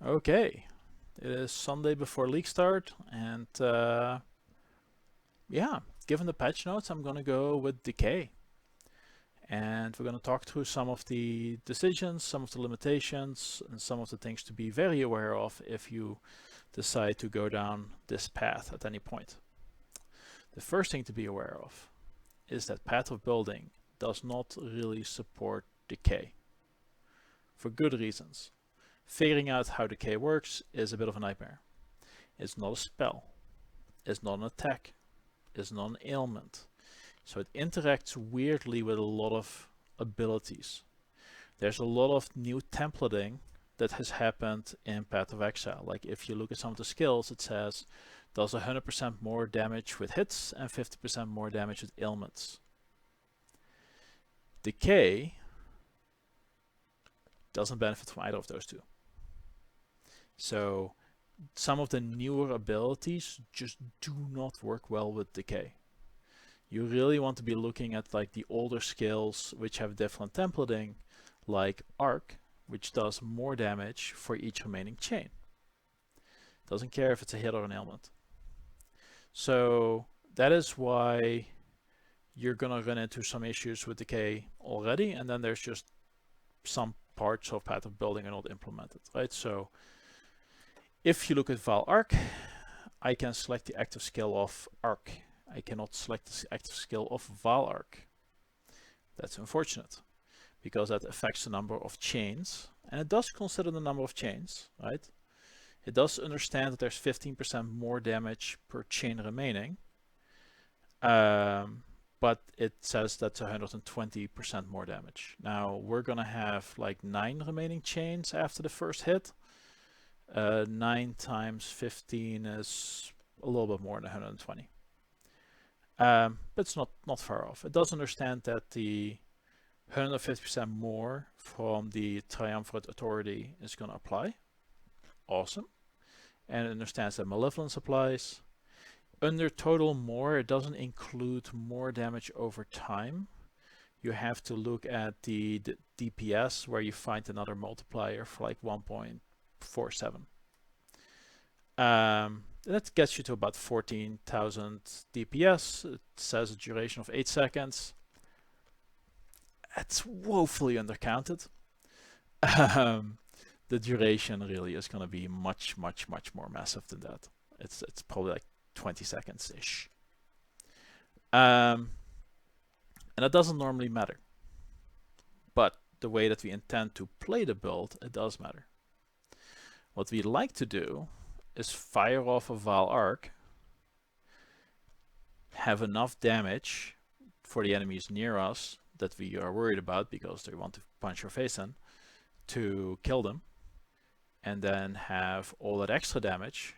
Okay, it is Sunday before league start, and yeah, given the patch notes, I'm gonna go with Decay. And we're gonna talk through some of the decisions, some of the limitations, and some of the things to be very aware of if you decide to go down this path at any point. The first thing to be aware of is that Path of Building does not really support Decay, for good reasons. Figuring out how Decay works is a bit of a nightmare. It's not a spell, it's not an attack, it's not an ailment. So it interacts weirdly with a lot of abilities. There's a lot of new templating that has happened in Path of Exile. Like if you look at some of the skills, it says does 100% more damage with hits and 50% more damage with ailments. Decay doesn't benefit from either of those two. So some of the newer abilities just do not work well with Decay. You really want to be looking at like the older skills which have different templating, like Arc, which does more damage for each remaining chain. Doesn't care if it's a hit or an ailment. So that is why you're gonna run into some issues with Decay already, and then there's just some parts of Path of Building are not implemented, right? So if you look at Val Arc, I can select the active skill of Arc. I cannot select the active skill of Val Arc. That's unfortunate, because that affects the number of chains, and it does consider the number of chains, right? It does understand that there's 15% more damage per chain remaining, but it says that's 120% more damage. Now we're gonna have like 9 remaining chains after the first hit. 9 times 15 is a little bit more than 120. But it's not far off. It does understand that the 150% more from the Triumvirate Authority is going to apply. Awesome. And it understands that Malevolence applies. Under total more, it doesn't include more damage over time. You have to look at the DPS, where you find another multiplier for like 1.47. That gets you to about 14,000 DPS. It says a duration of 8 seconds. That's woefully undercounted. The duration really is going to be much more massive than that. It's probably like 20 seconds-ish. And that doesn't normally matter. But the way that we intend to play the build, it does matter. What we like to do is fire off a Val Arc, have enough damage for the enemies near us that we are worried about because they want to punch our face in, to kill them, and then have all that extra damage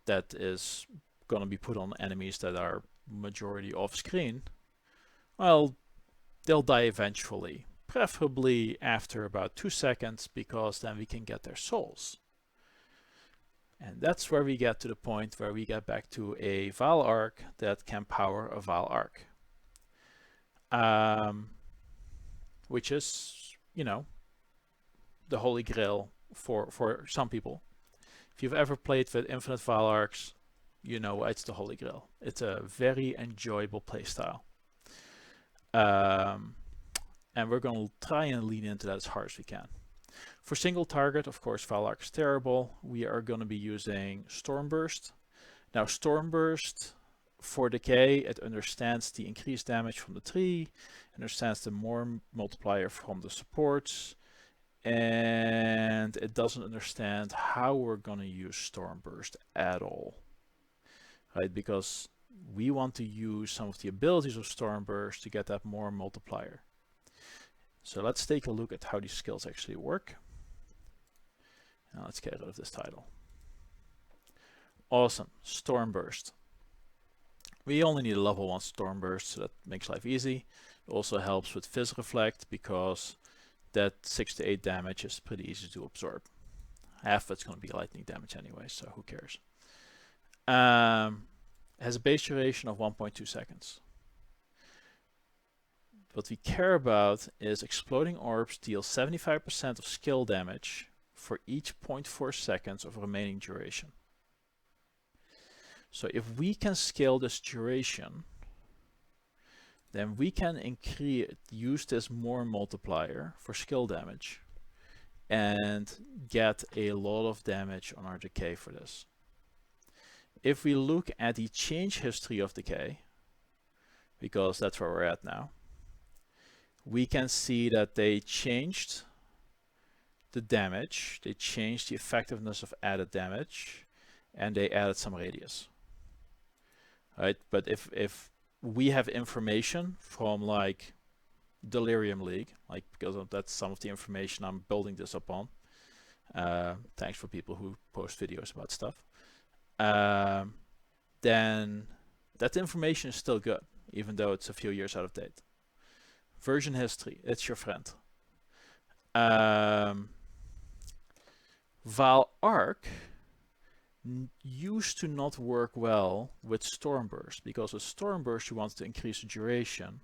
that is going to be put on enemies that are majority off screen. Well, they'll die eventually, preferably after about 2 seconds, because then we can get their souls. And that's where we get to the point where we get back to a Val Arc that can power a Val Arc. Which is, you know, the holy grail for some people. If you've ever played with infinite Val Arcs, you know it's the holy grail. It's a very enjoyable playstyle. And we're going to try and lean into that as hard as we can. For single target, of course, Val Arc is terrible. We are going to be using Stormburst. Now, Stormburst for Decay, it understands the increased damage from the tree, understands the more multiplier from the supports, and it doesn't understand how we're going to use Stormburst at all, right? Because we want to use some of the abilities of Stormburst to get that more multiplier. So let's take a look at how these skills actually work. Now let's get rid of this title. Awesome, Stormburst. We only need a level 1 Stormburst, so that makes life easy. It also helps with Fizz Reflect, because that 6 to 8 damage is pretty easy to absorb. Half of it's going to be lightning damage anyway, so who cares. It has a base duration of 1.2 seconds. What we care about is exploding orbs deal 75% of skill damage for each 0.4 seconds of remaining duration. So if we can scale this duration, then we can use this more multiplier for skill damage and get a lot of damage on our decay for this. If we look at the change history of decay, because that's where we're at now, we can see that they changed the damage, they changed the effectiveness of added damage, and they added some radius. Right? But if we have information from like Delirium League, like because that's some of the information I'm building this upon. Thanks for people who post videos about stuff. Then that information is still good, even though it's a few years out of date. Version history, it's your friend. Val Arc used to not work well with Stormburst, because with Stormburst you wanted to increase the duration,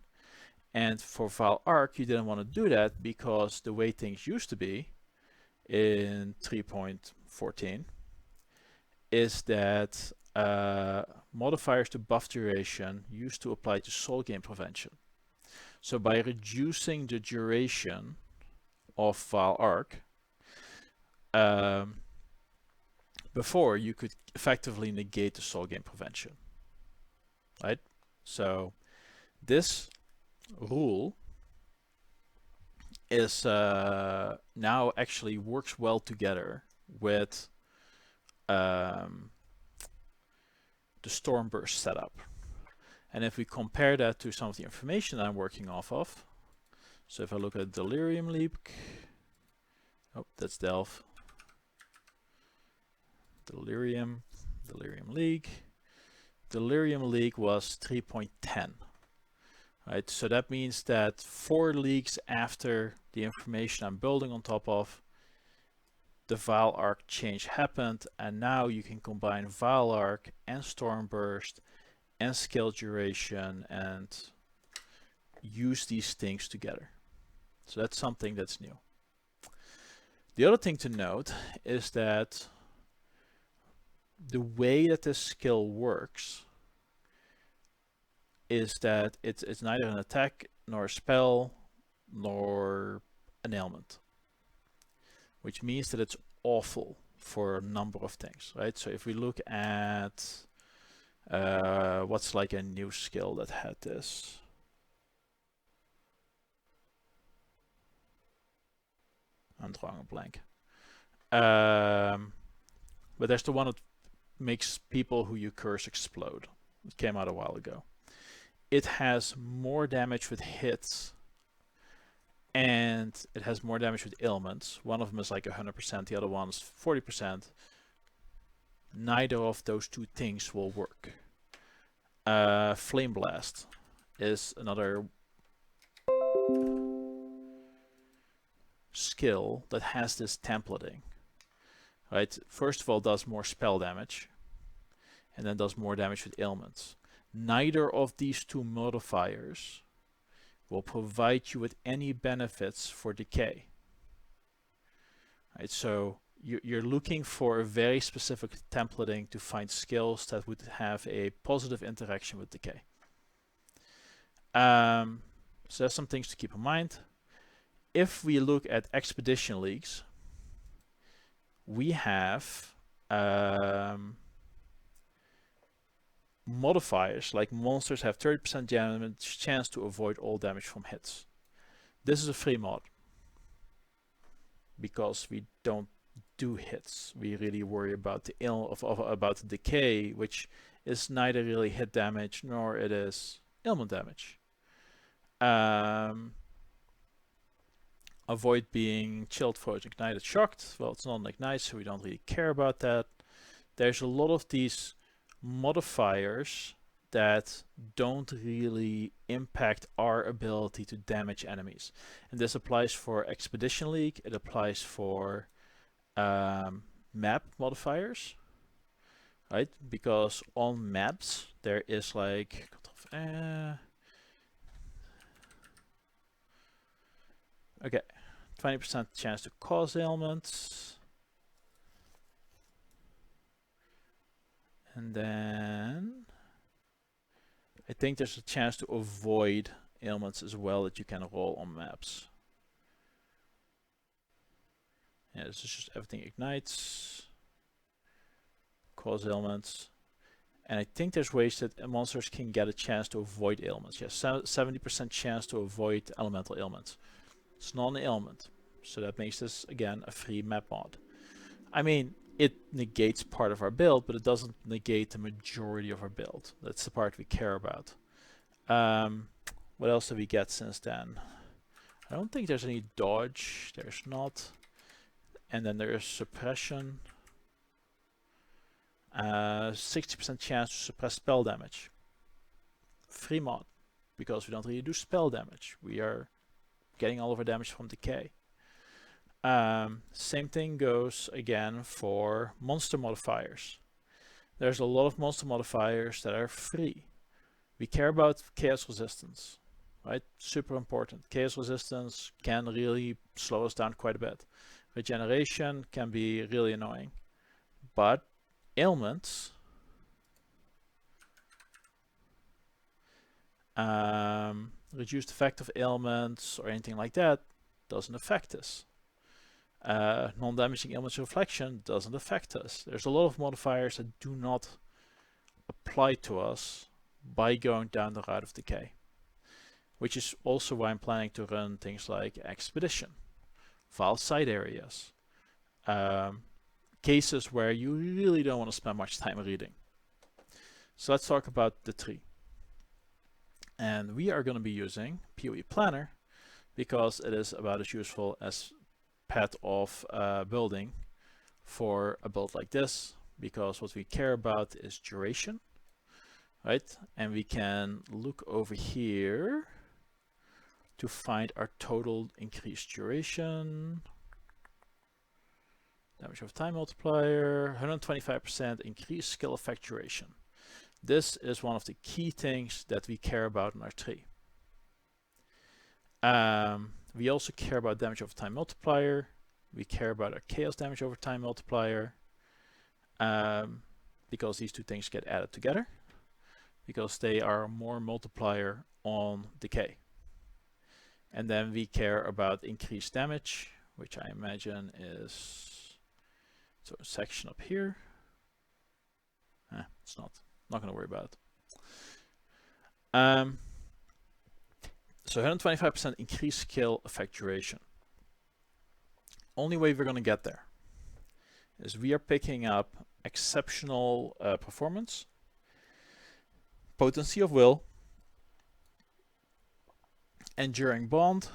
and for Val Arc you didn't want to do that because the way things used to be in 3.14 is that modifiers to buff duration used to apply to soul gain prevention. So by reducing the duration of Val Arc, before you could effectively negate the soul gain prevention, right? So this rule is now actually works well together with the Stormburst setup. And if we compare that to some of the information I'm working off of, so if I look at Delirium League, oh, that's Delph. Delirium League. Delirium League was 3.10. Right, so that means that 4 leagues after the information I'm building on top of, the Val Arc change happened, and now you can combine Val Arc and Stormburst and scale duration and use these things together. So that's something that's new. The other thing to note is that the way that this skill works is that it's neither an attack nor a spell nor an ailment, which means that it's awful for a number of things, right? So if we look at what's like a new skill that had this, I'm drawing a blank, but there's the one that makes people who you curse explode. It came out a while ago. It has more damage with hits and it has more damage with ailments. One of them is like 100%, the other one's 40%. Neither of those two things will work. Flame Blast is another skill that has this templating. Right? First of all, does more spell damage and then does more damage with ailments. Neither of these two modifiers will provide you with any benefits for decay. Right, so you're looking for a very specific templating to find skills that would have a positive interaction with decay. So there's some things to keep in mind. If we look at expedition leagues, we have modifiers, like monsters have 30% damage chance to avoid all damage from hits. This is a free mod because we don't do hits. We really worry about the about the decay, which is neither really hit damage nor it is ailment damage. Avoid being chilled, frozen, ignited, shocked. Well, it's not like nice, so we don't really care about that. There's a lot of these modifiers that don't really impact our ability to damage enemies, and this applies for Expedition League. It applies for map modifiers, right? Because on maps there is like okay, 20% chance to cause ailments, And then I think there's a chance to avoid ailments as well that you can roll on maps. Yeah, this is just everything ignites, cause ailments. And I think there's ways that monsters can get a chance to avoid ailments. Yes, 70% chance to avoid elemental ailments. It's not an ailment. So that makes this, again, a free map mod. I mean, it negates part of our build, but it doesn't negate the majority of our build. That's the part we care about. What else did we get since then? I don't think there's any dodge. There's not. And then there is suppression. 60% chance to suppress spell damage. Free mod. Because we don't really do spell damage. We are getting all of our damage from decay. Same thing goes again for monster modifiers. There's a lot of monster modifiers that are free. We care about chaos resistance, right? Super important. Chaos resistance can really slow us down quite a bit. Regeneration can be really annoying. But ailments, reduced effect of ailments or anything like that doesn't affect us. Non-damaging ailments reflection doesn't affect us. There's a lot of modifiers that do not apply to us by going down the route of decay, which is also why I'm planning to run things like expedition, file side areas, cases where you really don't want to spend much time reading. So let's talk about the tree. And we are going to be using POE Planner because it is about as useful as path of building for a build like this, because what we care about is duration, right? And we can look over here to find our total increased duration. Damage over time multiplier, 125% increased skill effect duration. This is one of the key things that we care about in our tree. We also care about damage over time multiplier. We care about our chaos damage over time multiplier. Because these two things get added together. Because they are more multiplier on decay. And then we care about increased damage, which I imagine is a section up here. It's not going to worry about it. So 125% increased skill effect duration. Only way we're going to get there is we are picking up exceptional performance, potency of will, enduring bond.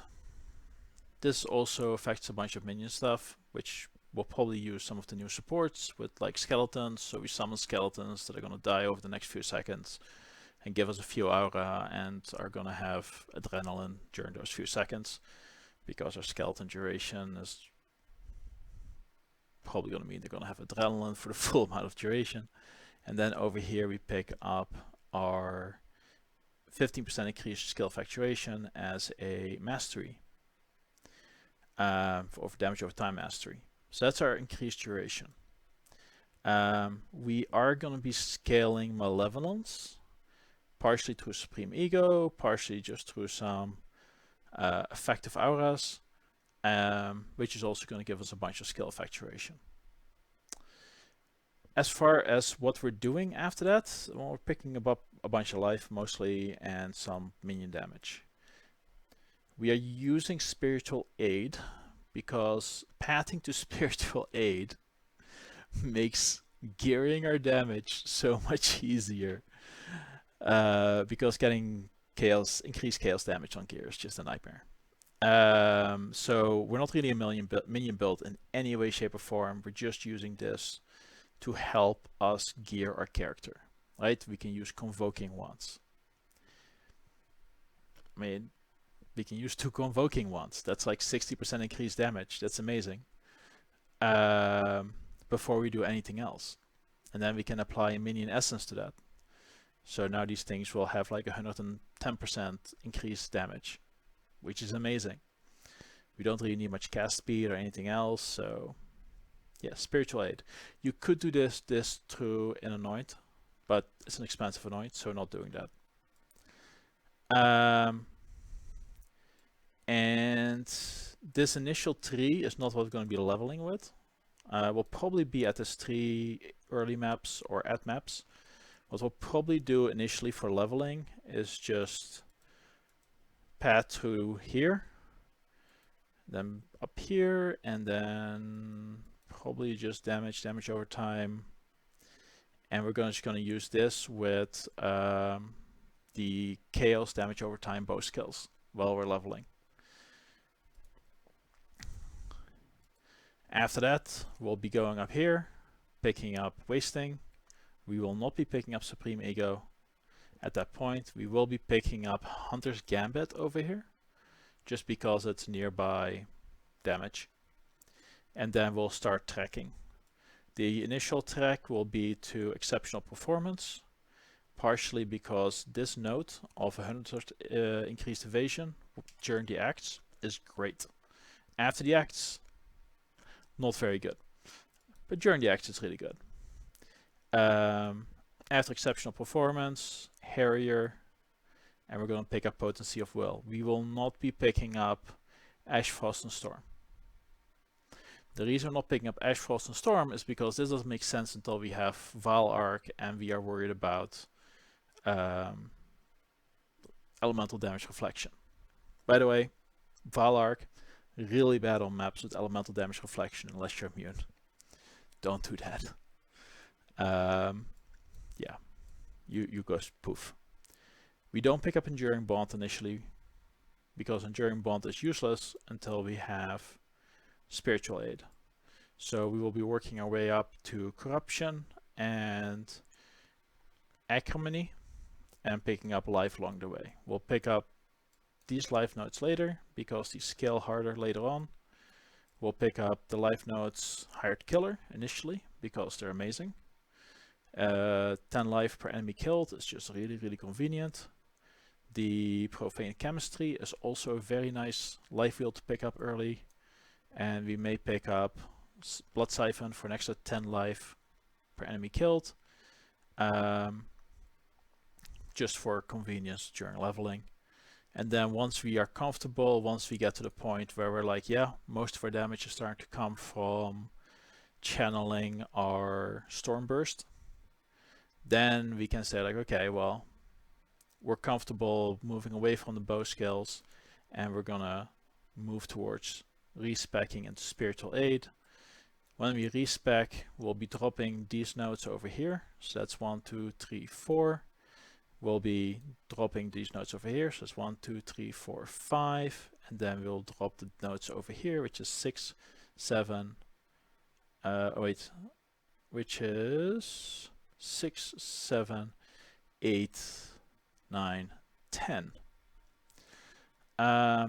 This also affects a bunch of minion stuff, which we'll probably use some of the new supports with like skeletons. So we summon skeletons that are going to die over the next few seconds and give us a few aura and are going to have adrenaline during those few seconds, because our skeleton duration is probably going to mean they're going to have adrenaline for the full amount of duration. And then over here we pick up our 15% increased skill effect duration as a mastery, for damage over time mastery. So that's our increased duration. We are going to be scaling malevolence, partially through Supreme Ego, partially just through some effective auras, which is also going to give us a bunch of skill effect duration. As far as what we're doing after that, well, we're picking up a bunch of life mostly and some minion damage. We are using spiritual aid because pathing to spiritual aid makes gearing our damage so much easier. Because getting increased chaos damage on gear is just a nightmare. So we're not really a minion build in any way, shape, or form. We're just using this to help us gear our character, right? We can use convoking wands. I mean, we can use 2 convoking wands. That's like 60% increased damage. That's amazing. Before we do anything else. And then we can apply a minion essence to that. So now these things will have like 110% increased damage, which is amazing. We don't really need much cast speed or anything else. So yeah, spiritual aid. You could do this through an anoint, but it's an expensive annoyance, so not doing that. And this initial tree is not what we're going to be leveling with. We'll probably be at this tree early maps or at maps. What we'll probably do initially for leveling is just path through here, then up here, and then probably just damage over time. And we're just going to use this with the chaos damage over time bow skills while we're leveling. After that, we'll be going up here, picking up wasting. We will not be picking up Supreme Ego. At that point, we will be picking up Hunter's Gambit over here, just because it's nearby damage. And then we'll start tracking. The initial track will be to exceptional performance, partially because this note of 100 increased evasion during the acts is great. After the acts, not very good. But during the acts, it's really good. After exceptional performance, Harrier, and we're going to pick up Potency of Will. We will not be picking up Ash, Frost, and Storm. The reason we're not picking up Ash, Frost, and Storm is because this doesn't make sense until we have Vaal Arc and we are worried about elemental damage reflection. By the way, Vaal Arc, really bad on maps with elemental damage reflection unless you're immune. Don't do that. Yeah, you go poof. We don't pick up Enduring Bond initially because Enduring Bond is useless until we have Spiritual Aid. So we will be working our way up to Corruption and Acrimony and picking up life along the way. We'll pick up these life nodes later because these scale harder later on. We'll pick up the life nodes Hired Killer initially because they're amazing. 10 life per enemy killed is just really convenient. The Profane Chemistry is also a very nice life wheel to pick up early. And we may pick up Blood Siphon for an extra 10 life per enemy killed. Just for convenience during leveling. And then once we are comfortable, once we get to the point where we're like, yeah, most of our damage is starting to come from channeling our Stormburst, then we can say like, okay, well, we're comfortable moving away from the bow skills and we're gonna move towards respecking into Spiritual Aid. When we respec, we'll be dropping these nodes over here. So that's 1, 2, 3, 4. We'll be dropping these nodes over here. So that's 1, 2, 3, 4, 5. And then we'll drop the nodes over here, which is 6, 7. Which is 6, 7, 8, 9, 10. So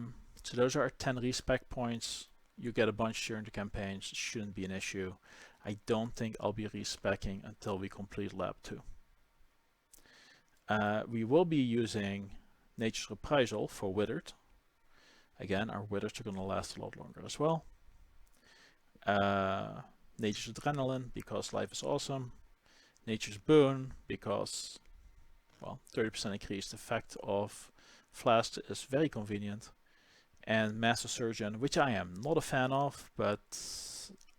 those are our 10 respec points. You get a bunch during the campaigns. It shouldn't be an issue. I don't think I'll be respecking until we complete Lab 2. We will be using Nature's Reprisal for Withered. Again, our Withers are going to last a lot longer as well. Nature's Adrenaline, because life is awesome. Nature's Boon, because, well, 30% increased effect of Flask is very convenient. And Master Surgeon, which I am not a fan of, but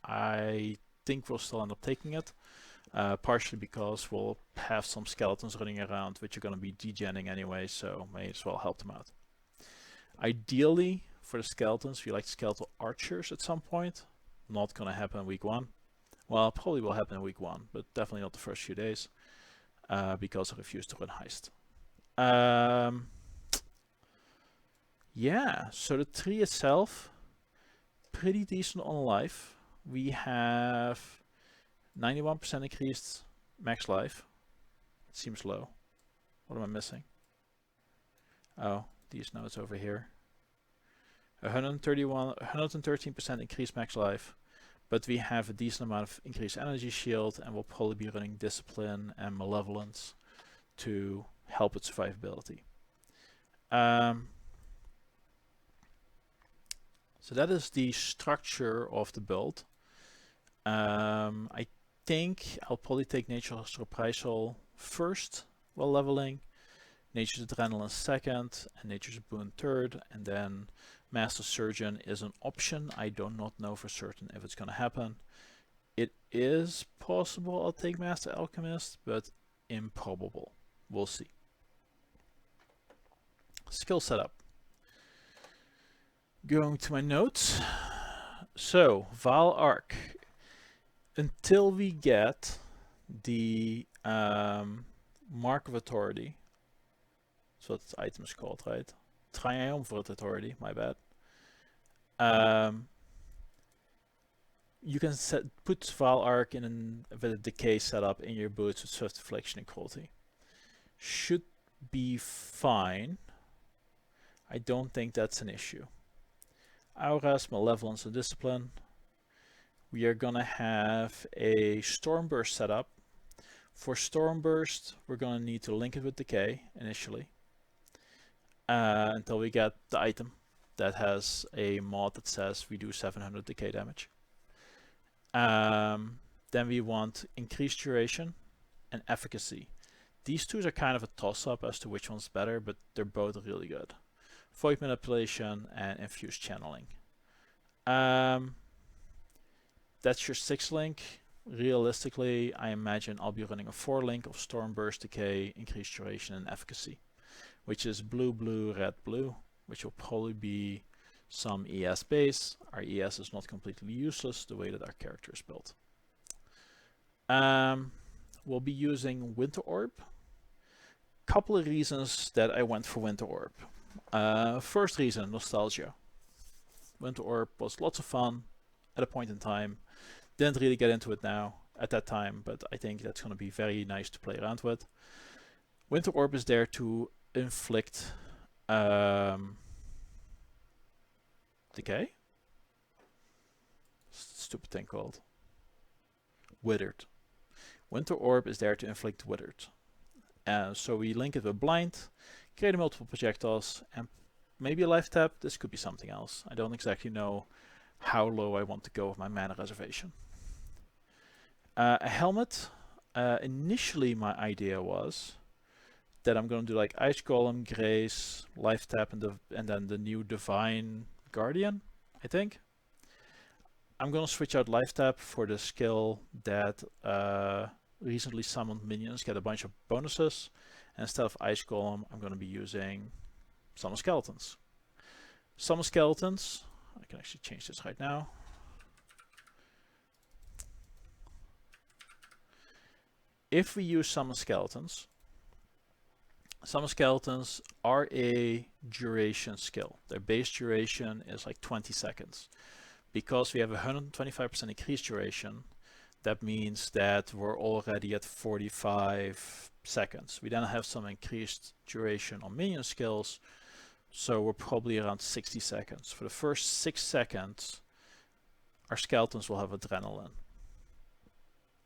I think we'll still end up taking it. Partially because we'll have some skeletons running around, which are going to be degenning anyway, so may as well help them out. Ideally, for the skeletons, we like skeletal archers at some point. Not going to happen in week 1. Well, probably will happen in week 1, but definitely not the first few days, because I refuse to run heist. Yeah, so the tree itself, pretty decent on life. We have 91% increased max life. It seems low. What am I missing? Oh, these nodes over here. 113% increased max life, but we have a decent amount of increased energy shield, and we'll probably be running Discipline and Malevolence to help with survivability. So that is the structure of the build. I think I'll probably take Nature's Reprisal first while leveling, Nature's Adrenaline second, and Nature's Boon third, and then Master Surgeon is an option. I do not know for certain if it's going to happen. It is possible I'll take Master Alchemist, but improbable. We'll see. Skill setup. Going to my notes. So, Vaal Arc. Until we get the Mark of Authority, that's what this item is called, right? Triumvirate Authority, my bad. You can put Vaal Arc with a Decay setup in your boots with Swift Affliction and Cruelty. Should be fine. I don't think that's an issue. Auras, Malevolence, and Discipline. We are gonna have a Stormburst setup. For Stormburst, we're gonna need to link it with Decay initially. Until we get the item that has a mod that says we do 700 Decay damage. Then we want Increased Duration and Efficacy. These two are kind of a toss-up as to which one's better, but they're both really good. Void Manipulation and Infused Channeling. That's your 6-link. Realistically, I imagine I'll be running a 4-link of Stormburst, Decay, Increased Duration, and Efficacy, which is blue, blue, red, blue, which will probably be some ES base. Our ES is not completely useless the way that our character is built. We'll be using Winter Orb. Couple of reasons that I went for Winter Orb. First reason, nostalgia. Winter Orb was lots of fun at a point in time. Didn't really get into it now at that time, but I think that's going to be very nice to play around with. Winter Orb is there to inflict Decay? Stupid thing called Withered. Winter Orb is there to inflict Withered. So we link it with Blind, create multiple projectiles, and maybe a life tap. This could be something else. I don't exactly know how low I want to go with my mana reservation. A helmet. Initially my idea was that I'm going to do like Ice Golem, Grace, life tap, and then the new Divine Guardian, I think. I'm going to switch out life tap for the skill that recently summoned minions get a bunch of bonuses. And instead of Ice Golem, I'm going to be using Summon Skeletons. Summon Skeletons, I can actually change this right now. If we use Summon Skeletons are a duration skill. Their base duration is like 20 seconds. Because we have a 125% increased duration, that means that we're already at 45 seconds. We then have some increased duration on minion skills, so we're probably around 60 seconds. For the first 6 seconds, our skeletons will have adrenaline,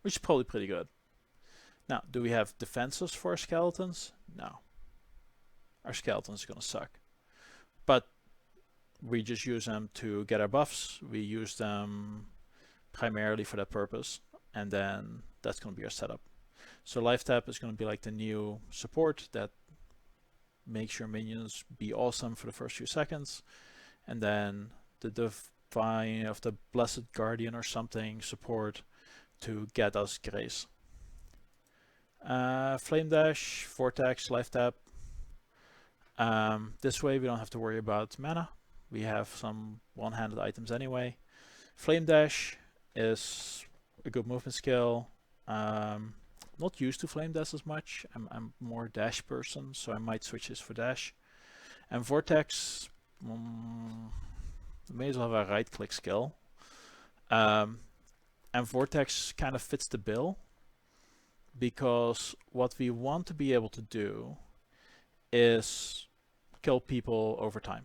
which is probably pretty good. Now, do we have defenses for our skeletons? No. Our skeletons are going to suck. But we just use them to get our buffs. We use them primarily for that purpose, and then that's going to be our setup. So life tap is going to be like the new support that makes your minions be awesome for the first few seconds, and then the Divine of the Blessed Guardian or something support to get us Grace. Flame Dash, Vortex, life tap. This way we don't have to worry about mana. We have some one-handed items anyway. Flame Dash is a good movement skill. Not used to Flame Dash as much. I'm more a dash person, so I might switch this for dash. And Vortex, may as well have a right-click skill. And Vortex kind of fits the bill, because what we want to be able to do is kill people over time.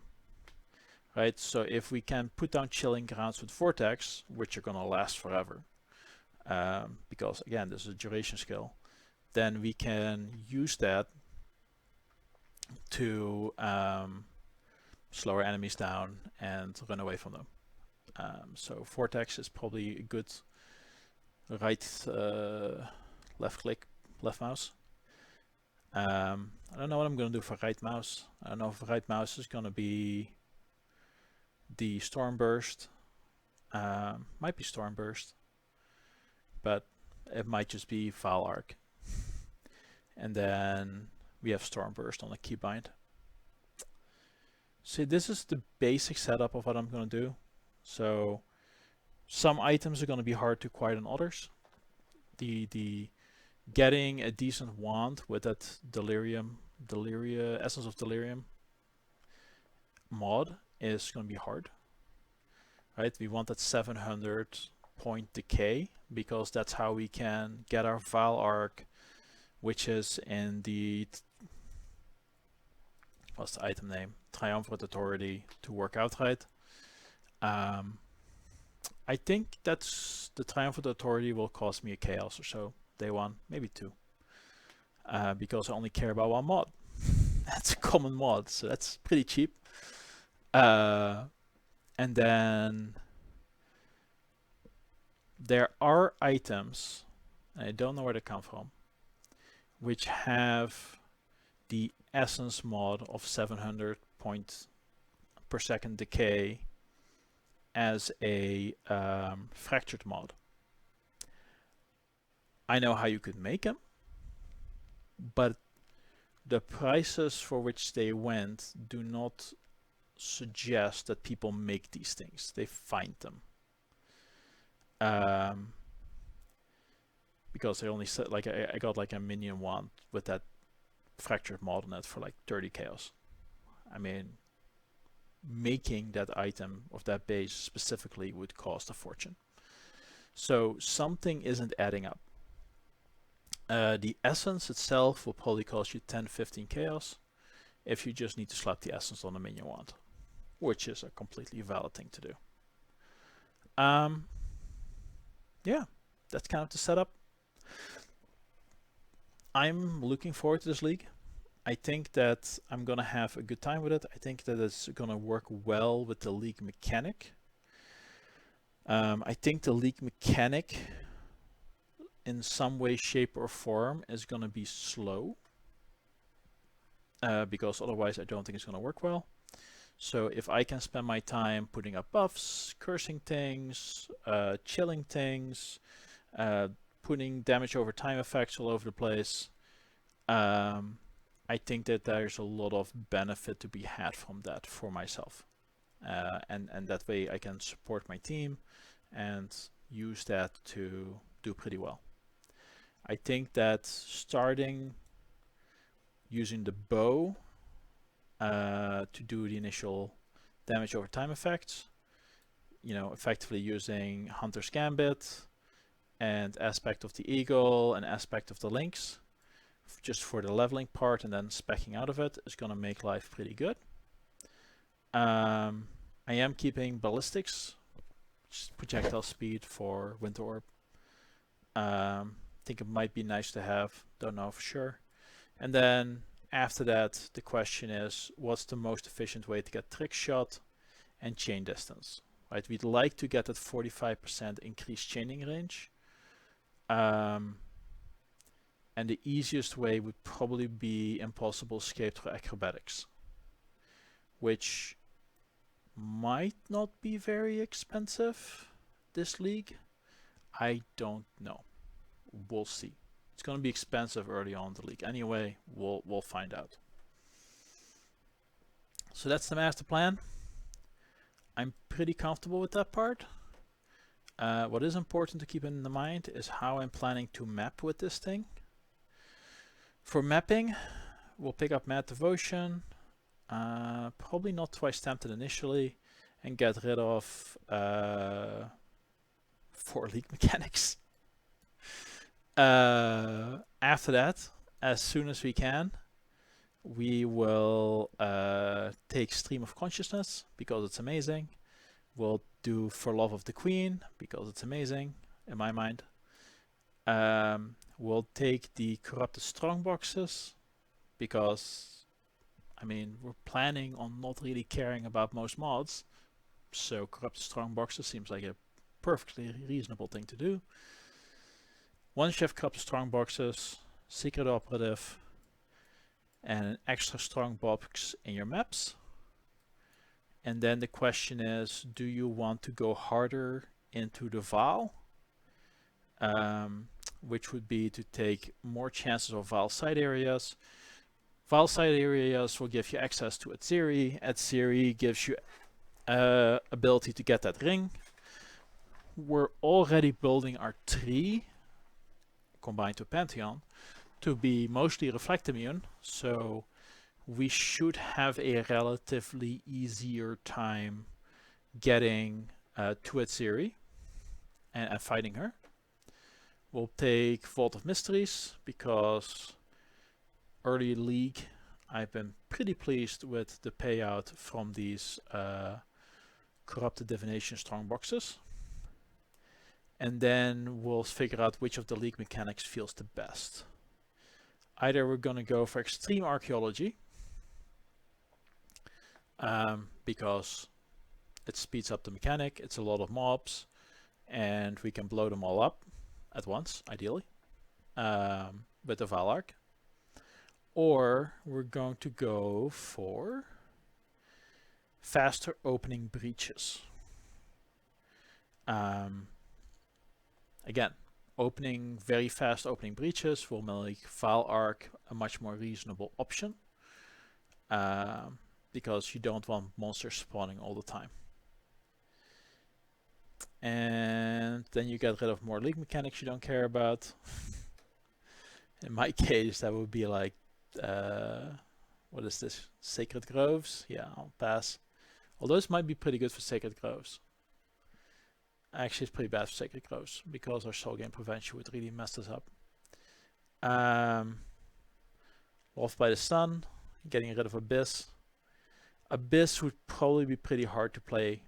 Right, so if we can put down Chilling Grounds with Vortex, which are going to last forever, because again, this is a duration skill, then we can use that to slow our enemies down and run away from them. So Vortex is probably a good right, left click, left mouse I don't know what I'm going to do for right mouse. I don't know if right mouse is going to be the storm burst. Might be storm burst, but it might just be file arc. And then we have storm burst on the keybind. See, this is the basic setup of what I'm going to do. So some items are going to be hard to acquire than others. The getting a decent wand with that essence of delirium mod is going to be hard. Right? We want that 700 point decay because that's how we can get our file arc, which is in the what's the item name? Triumvirate Authority, to work out right. I think that's the Triumvirate Authority will cost me a chaos or so, day one, maybe two. Because I only care about one mod. That's a common mod, so that's pretty cheap. And then there are items, and I don't know where they come from, which have the essence mod of 700 point per second decay as a fractured mod. I know how you could make them, but the prices for which they went do not suggest that people make these things. They find them. Because I only said, like, I got like a minion wand with that fractured mod on it for like 30 chaos. I mean, making that item of that base specifically would cost a fortune. So something isn't adding up. The essence itself will probably cost you 10-15 chaos if you just need to slap the essence on a minion wand, which is a completely valid thing to do. Yeah, that's kind of the setup. I'm looking forward to this league. I think that I'm gonna have a good time with it. I think that it's gonna work well with the league mechanic. I think the league mechanic in some way, shape or form is gonna be slow. Because otherwise I don't think it's gonna work well. So if I can spend my time putting up buffs, cursing things, chilling things, putting damage over time effects all over the place, I think that there's a lot of benefit to be had from that for myself. And that way I can support my team and use that to do pretty well. I think that starting using the bow to do the initial damage over time effects, you know, effectively using Hunter's Gambit and aspect of the eagle and aspect of the lynx just for the leveling part and then speccing out of it is going to make life pretty good. I am keeping ballistics, projectile speed for Winter Orb. Think it might be nice to have, don't know for sure. And then after that, the question is, what's the most efficient way to get trick shot and chain distance? Right, we'd like to get that 45% increased chaining range. And the easiest way would probably be Impossible Escape through Acrobatics, which might not be very expensive this league. I don't know. We'll see. It's going to be expensive early on in the league. Anyway, we'll find out. So that's the master plan. I'm pretty comfortable with that part. What is important to keep in mind is how I'm planning to map with this thing. For mapping, we'll pick up Mad Devotion, probably not twice tempted initially, and get rid of 4 league mechanics. After that, as soon as we can, we will take Stream of Consciousness because it's amazing. We'll do For Love of the Queen because it's amazing in my mind. We'll take the Corrupted Strongboxes because, I mean, we're planning on not really caring about most mods, so Corrupted Strongboxes seems like a perfectly reasonable thing to do. Once you have Corrupted Strongboxes, Secret Operative, and an extra strong box in your maps. And then the question is, do you want to go harder into the Vaal, which would be to take more chances of Vaal side areas. Vaal side areas will give you access to Atziri. Atziri gives you ability to get that ring. We're already building our tree, combined to Pantheon, to be mostly reflect immune, so we should have a relatively easier time getting to Atziri and fighting her. We'll take Vault of Mysteries, because early League I've been pretty pleased with the payout from these Corrupted Divination strong boxes. And then we'll figure out which of the League mechanics feels the best. Either we're going to go for Extreme Archaeology, because it speeds up the mechanic, it's a lot of mobs, and we can blow them all up at once, ideally, with the Vaal Arc. Or we're going to go for faster opening breaches. Again, very fast opening breaches will make Vaal Arc a much more reasonable option, because you don't want monsters spawning all the time. And then you get rid of more League mechanics you don't care about. In my case, that would be like, what is this? Sacred Groves? Yeah, I'll pass. Although this might be pretty good for Sacred Groves. Actually, it's pretty bad for Sacred Groves, because our Soul Gain Prevention would really mess this up. Lost by the Sun, getting rid of Abyss. Abyss would probably be pretty hard to play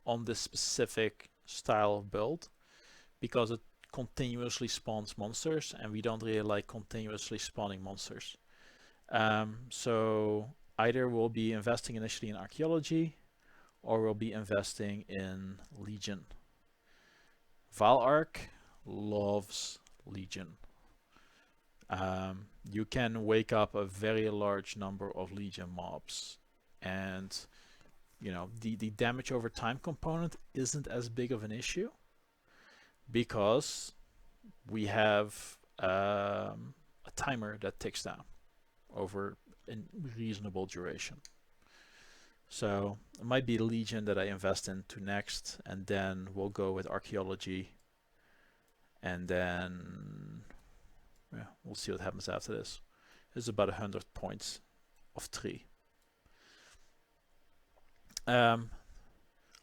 on this specific style of build, because it continuously spawns monsters, and we don't really like continuously spawning monsters. So either we'll be investing initially in Archaeology, or we'll be investing in Legion. Vaal Arc loves Legion. You can wake up a very large number of Legion mobs, and you know, the damage over time component isn't as big of an issue, because we have a timer that ticks down over a reasonable duration. So it might be Legion that I invest into next, and then we'll go with Archaeology, and then yeah, we'll see what happens after this. It's about 100 points of 3.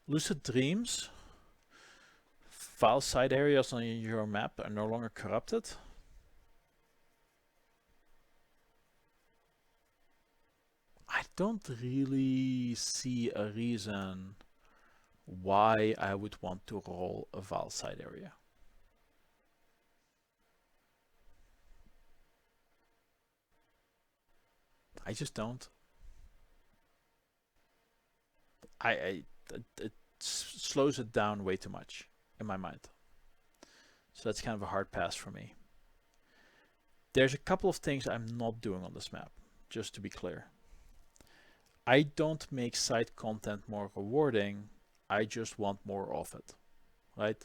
Lucid Dreams. Vaal side areas on your map are no longer corrupted. I don't really see a reason why I would want to roll a Vaal side area. I just don't. It slows it down way too much in my mind. So that's kind of a hard pass for me. There's a couple of things I'm not doing on this map, just to be clear. I don't make side content more rewarding, I just want more of it, right?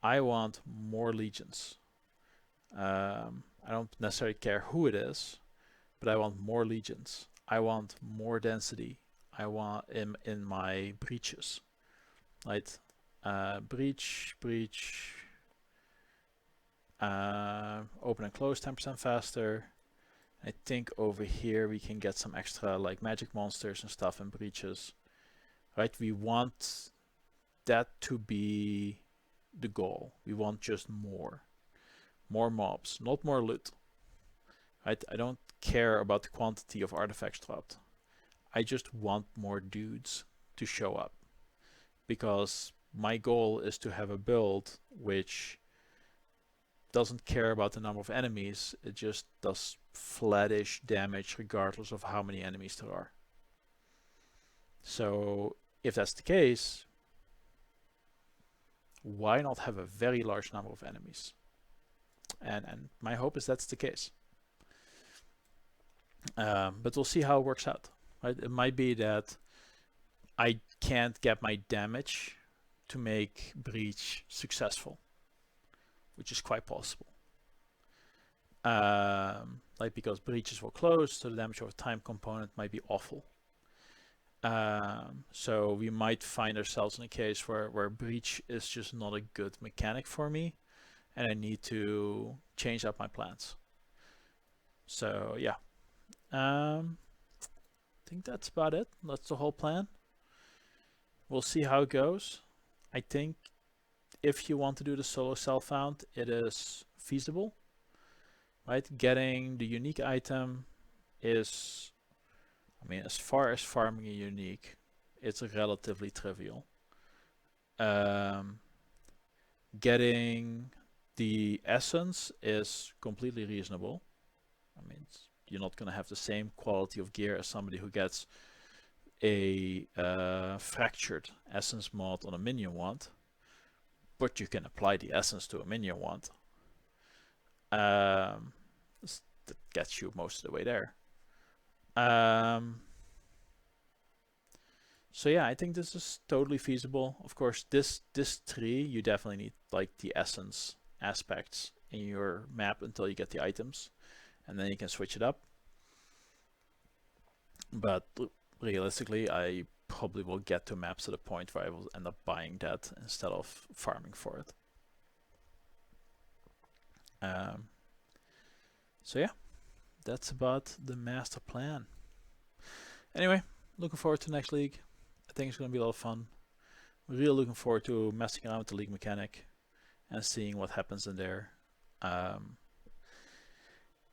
I want more Legions. I don't necessarily care who it is, but I want more Legions. I want more density. I want in my breaches, right? Breach, open and close 10% faster. I think over here we can get some extra like magic monsters and stuff in breaches, right? We want that to be the goal. We want just more mobs, not more loot, right? I don't care about the quantity of artifacts dropped. I just want more dudes to show up, because my goal is to have a build which doesn't care about the number of enemies, it just does flattish damage regardless of how many enemies there are. So if that's the case, why not have a very large number of enemies? And my hope is that's the case. But we'll see how it works out. Right? It might be that I can't get my damage to make breach successful, which is quite possible. Like because breaches will close, so the damage over time component might be awful. So we might find ourselves in a case where breach is just not a good mechanic for me, and I need to change up my plans. So yeah, I think that's about it. That's the whole plan. We'll see how it goes. I think if you want to do the solo self-found, it is feasible, right? Getting the unique item is, I mean, as far as farming a unique, it's relatively trivial. Getting the essence is completely reasonable. I mean, you're not going to have the same quality of gear as somebody who gets a fractured essence mod on a minion wand, but you can apply the essence to a minion wand. That gets you most of the way there. So yeah, I think this is totally feasible. Of course, this tree, you definitely need like the essence aspects in your map until you get the items, and then you can switch it up. But realistically, I probably will get to maps at a point where I will end up buying that instead of farming for it. So yeah, that's about the master plan. Anyway, looking forward to next league. I think it's going to be a lot of fun. Really looking forward to messing around with the league mechanic and seeing what happens in there.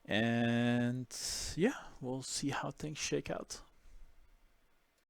And yeah, we'll see how things shake out.